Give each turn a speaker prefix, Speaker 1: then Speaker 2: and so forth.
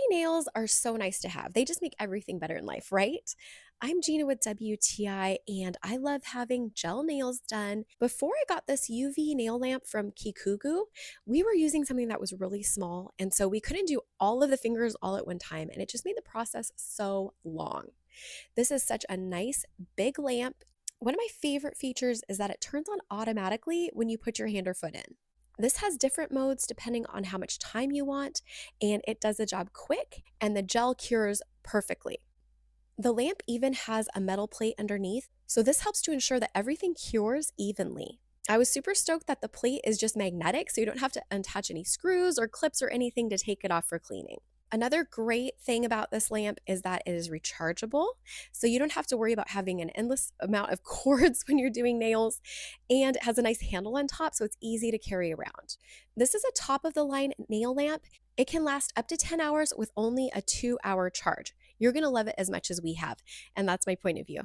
Speaker 1: nails are so nice to have. They just make everything better in life, right? I'm Gina with WTI, and I love having gel nails done. Before I got this UV nail lamp from Kikugu, we were using something that was really small, and so we couldn't do all of the fingers all at one time, and it just made the process so long. This is such a nice big lamp. One of my favorite features is that it turns on automatically when you put your hand or foot in. This has different modes depending on how much time you want, and it does the job quick, and the gel cures perfectly. The lamp even has a metal plate underneath, so this helps to ensure that everything cures evenly. I was super stoked that the plate is just magnetic, so you don't have to untouch any screws or clips or anything to take it off for cleaning. Another great thing about this lamp is that it is rechargeable, so you don't have to worry about having an endless amount of cords when you're doing nails, and it has a nice handle on top, so it's easy to carry around. This is a top of the line nail lamp. It can last up to 10 hours with only a 2-hour charge. You're going to love it as much as we have, and that's my point of view.